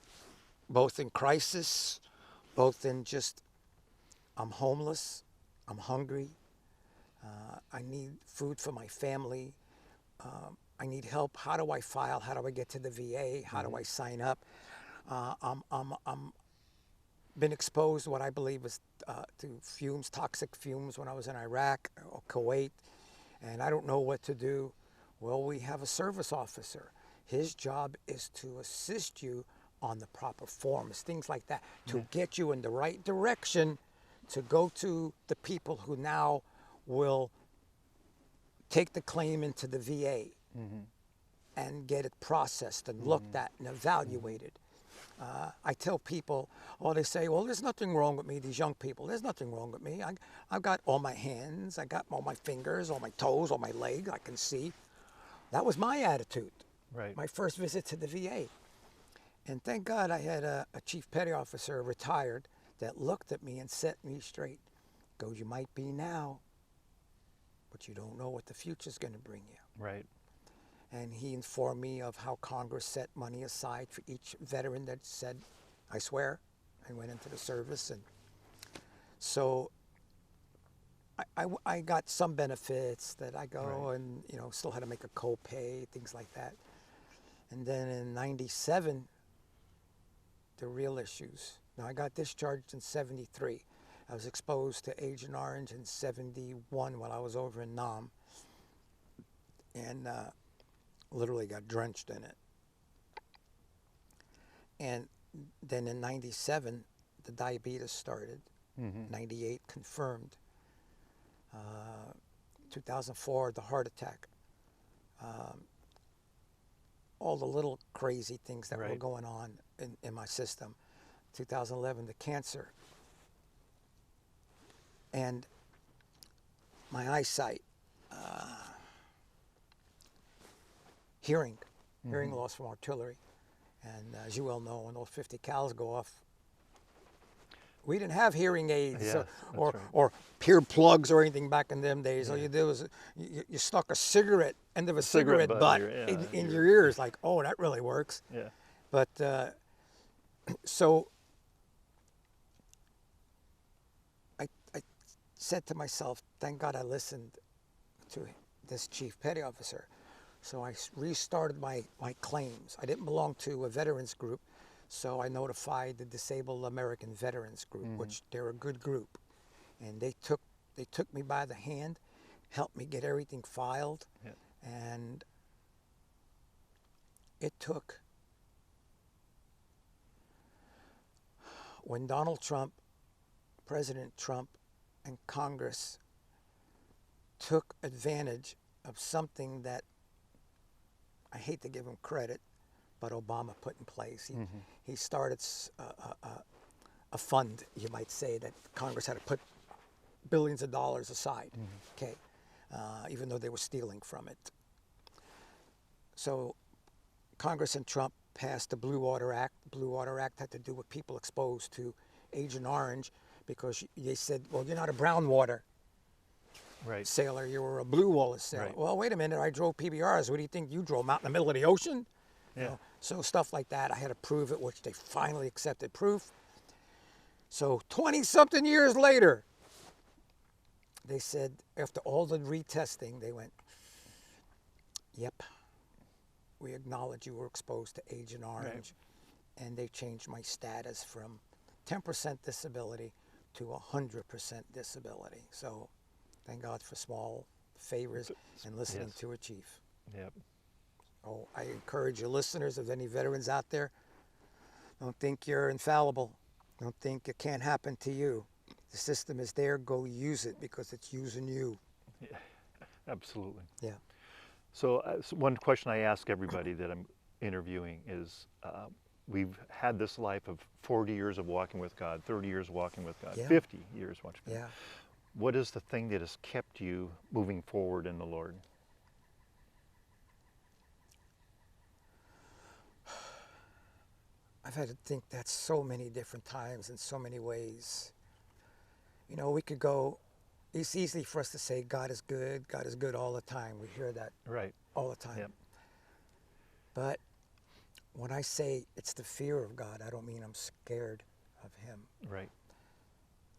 both in crisis, both in just, I'm homeless, I'm hungry, I need food for my family, I need help. How do I file? How do I get to the VA? How do I sign up? I'm been exposed to what I believe is to fumes, toxic fumes, when I was in Iraq or Kuwait, and I don't know what to do. Well, we have a service officer. His job is to assist you on the proper forms, things like that, to get you in the right direction to go to the people who now will take the claim into the VA and get it processed and looked at and evaluated. I tell people, they say, well, there's nothing wrong with me, these young people. There's nothing wrong with me. I've got all my hands, I got all my fingers, all my toes, all my legs, I can see. That was my attitude. Right. My first visit to the VA. And thank God I had a chief petty officer, retired, that looked at me and set me straight. Goes, you might be now, but you don't know what the future's going to bring you. Right. And he informed me of how Congress set money aside for each veteran that said, I swear, and went into the service. And so I got some benefits that I go Right. and, you know, still had to make a copay, things like that. And then in 97, the real issues. Now I got discharged in 73. I was exposed to Agent Orange in 71 while I was over in Nam, and literally got drenched in it. And then in 97, the diabetes started. 98 confirmed. 2004, the heart attack. All the little crazy things that were Right. going on in my system. 2011, the cancer. And my eyesight, hearing loss from artillery. And as you well know, when those 50 cals go off, we didn't have hearing aids Yes, that's right. or peer plugs or anything back in them days. All Yeah. you did was you stuck a cigarette, end of a cigarette cigarette butt butt in your- in your ears, like, oh, that really works. Yeah. But so I said to myself, thank God I listened to this chief petty officer. So I restarted my claims. I didn't belong to a veterans group, so I notified the Disabled American Veterans Group, which they're a good group. And they took me by the hand, helped me get everything filed, Yeah. and it took, when Donald Trump, President Trump, and Congress took advantage of something that I hate to give him credit, but Obama put in place. He started a fund, you might say, that Congress had to put billions of dollars aside, okay, even though they were stealing from it. So Congress and Trump passed the Blue Water Act. The Blue Water Act had to do with people exposed to Agent Orange, because they said, well, you're not a brown water Right. sailor, you were a blue water sailor. Right. Well, wait a minute, I drove PBRs. What do you think you drove, out in the middle of the ocean? Yeah. You know, so stuff like that, I had to prove it, which they finally accepted proof. So 20-something years later, they said, after all the retesting, they went, yep, we acknowledge you were exposed to Agent Orange. And they changed my status from 10% disability to 100% disability. So thank God for small favors and listening Yes. to a chief. Yep. Oh, I encourage your listeners, if any veterans out there, don't think you're infallible. Don't think it can't happen to you. The system is there. Go use it, because it's using you. Absolutely. Yeah. So, one question I ask everybody that I'm interviewing is, we've had this life of 40 years of walking with God, 30 years walking with God, Yeah. 50 years watching with God. Yeah. What is the thing that has kept you moving forward in the Lord? I've had to think that so many different times in so many ways. You know, we could go, it's easy for us to say God is good all the time. We hear that Right. all the time. Yep. But when I say it's the fear of God, I don't mean I'm scared of him. Right.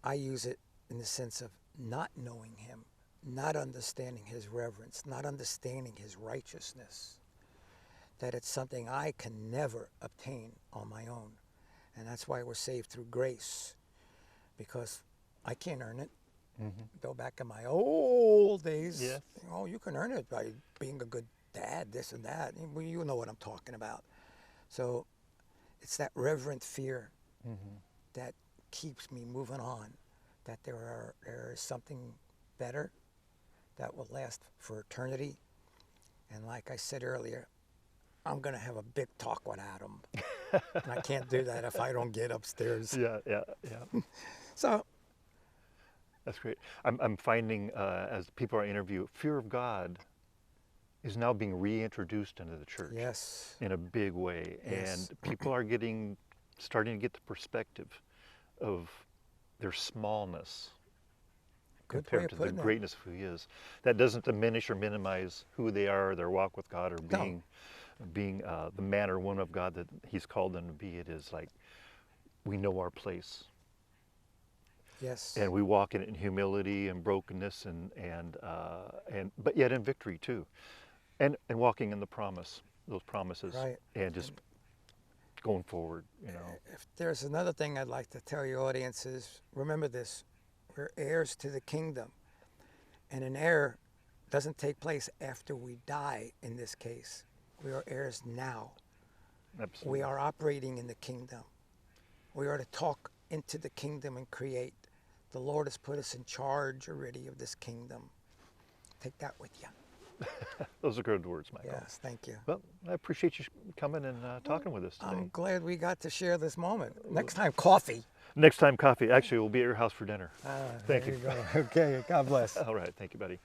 I use it in the sense of not knowing him, not understanding his reverence, not understanding his righteousness, that it's something I can never obtain on my own. And that's why we're saved through grace, because I can't earn it. Go back in my old days. Yes. Oh, you can earn it by being a good dad, this and that. Well, you know what I'm talking about. So it's that reverent fear that keeps me moving on, that there is something better that will last for eternity. And like I said earlier, I'm going to have a big talk with Adam. And I can't do that if I don't get upstairs. Yeah. Yeah. Yeah. So, That's great. I'm finding, as people I interview, fear of God is now being reintroduced into the church. yes. In a big way. Yes. And people are starting to get the perspective of their smallness Good way compared of to the putting it. greatness of who he is. That doesn't diminish or minimize who they are, their walk with God, or being the man or woman of God that he's called them to be. It is like we know our place. Yes. And we walk in it in humility and brokenness and but yet in victory too. And walking in the promise, those promises, Right. and just And going forward, you know. if there's another thing I'd like to tell your audience is, remember this, we're heirs to the kingdom. And an heir doesn't take place after we die in this case. We are heirs now. Absolutely. We are operating in the kingdom. We are to talk into the kingdom and create. The Lord has put us in charge already of this kingdom. Take that with you. Those are good words, Michael. Yes, thank you. Well, I appreciate you coming and talking with us today. I'm glad we got to share this moment. Next time, coffee. Next time, coffee. Actually, we'll be at your house for dinner. Thank There you. go. Okay, God bless. All right. Thank you, buddy.